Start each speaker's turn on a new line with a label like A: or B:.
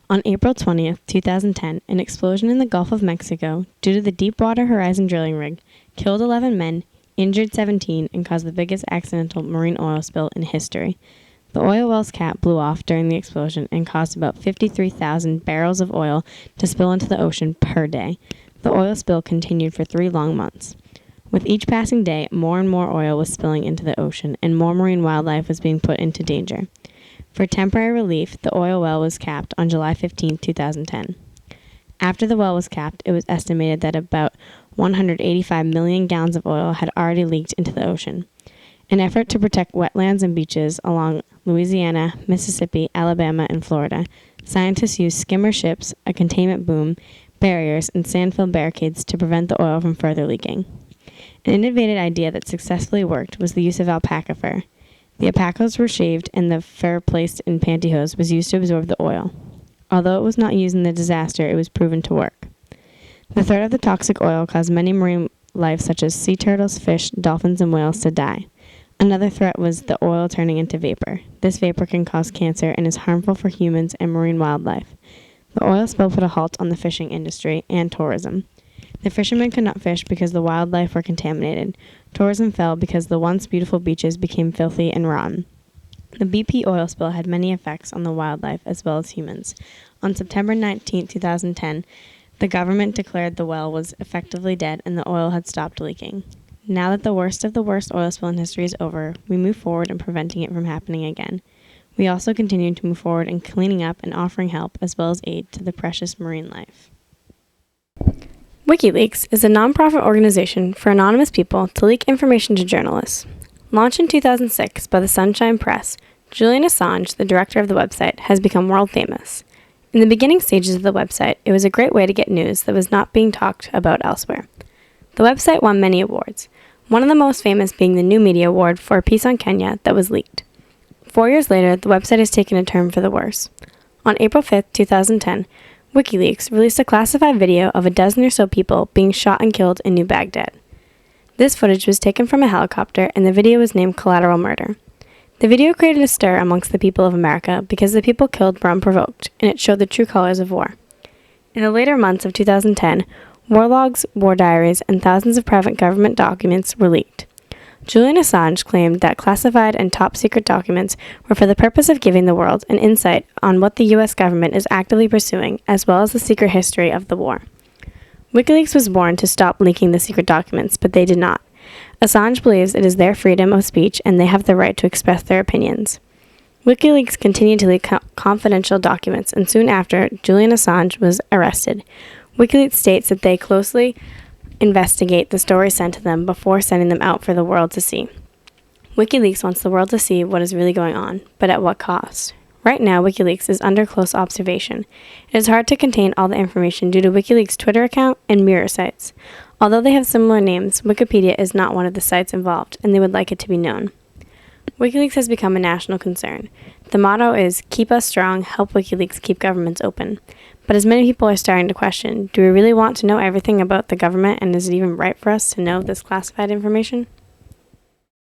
A: On April 20th, 2010, an explosion in the Gulf of Mexico, due to the Deepwater Horizon drilling rig, killed 11 men, injured 17, and caused the biggest accidental marine oil spill in history. The oil well's cap blew off during the explosion and caused about 53,000 barrels of oil to spill into the ocean per day. The oil spill continued for 3 long months. With each passing day, more and more oil was spilling into the ocean, and more marine wildlife was being put into danger. For temporary relief, the oil well was capped on July 15, 2010. After the well was capped, it was estimated that about 185 million gallons of oil had already leaked into the ocean. An effort to protect wetlands and beaches along Louisiana, Mississippi, Alabama, and Florida, scientists used skimmer ships, a containment boom, barriers, and sand-filled barricades to prevent the oil from further leaking. An innovative idea that successfully worked was the use of alpaca fur. The alpacas were shaved, and the fur placed in pantyhose was used to absorb the oil. Although it was not used in the disaster, it was proven to work. The threat of the toxic oil caused many marine life, such as sea turtles, fish, dolphins, and whales, to die. Another threat was the oil turning into vapor. This vapor can cause cancer and is harmful for humans and marine wildlife. The oil spill put a halt on the fishing industry and tourism. The fishermen could not fish because the wildlife were contaminated. Tourism fell because the once beautiful beaches became filthy and rotten. The BP oil spill had many effects on the wildlife as well as humans. On September 19, 2010, the government declared the well was effectively dead and the oil had stopped leaking. Now that the worst of the worst oil spill in history is over, we move forward in preventing it from happening again. We also continue to move forward in cleaning up and offering help as well as aid to the precious marine life. WikiLeaks is a nonprofit organization for anonymous people to leak information to journalists. Launched in 2006 by the Sunshine Press, Julian Assange, the director of the website, has become world famous. In the beginning stages of the website, it was a great way to get news that was not being talked about elsewhere. The website won many awards, one of the most famous being the New Media Award for a piece on Kenya that was leaked. 4 years later, the website has taken a turn for the worse. On April 5, 2010, WikiLeaks released a classified video of a dozen or so people being shot and killed in New Baghdad. This footage was taken from a helicopter, and the video was named Collateral Murder. The video created a stir amongst the people of America because the people killed were unprovoked, and it showed the true colors of war. In the later months of 2010, war logs, war diaries, and thousands of private government documents were leaked. Julian Assange claimed that classified and top-secret documents were for the purpose of giving the world an insight on what the U.S. government is actively pursuing, as well as the secret history of the war. WikiLeaks was born to stop leaking the secret documents, but they did not. Assange believes it is their freedom of speech and they have the right to express their opinions. WikiLeaks continued to leak confidential documents, and soon after, Julian Assange was arrested. WikiLeaks states that they closely investigate the stories sent to them before sending them out for the world to see. WikiLeaks wants the world to see what is really going on, but at what cost? Right now, WikiLeaks is under close observation. It is hard to contain all the information due to WikiLeaks' Twitter account and mirror sites. Although they have similar names, Wikipedia is not one of the sites involved, and they would like it to be known. WikiLeaks has become a national concern. The motto is, "Keep us strong, help WikiLeaks keep governments open." But as many people are starting to question, do we really want to know everything about the government, and is it even right for us to know this classified information?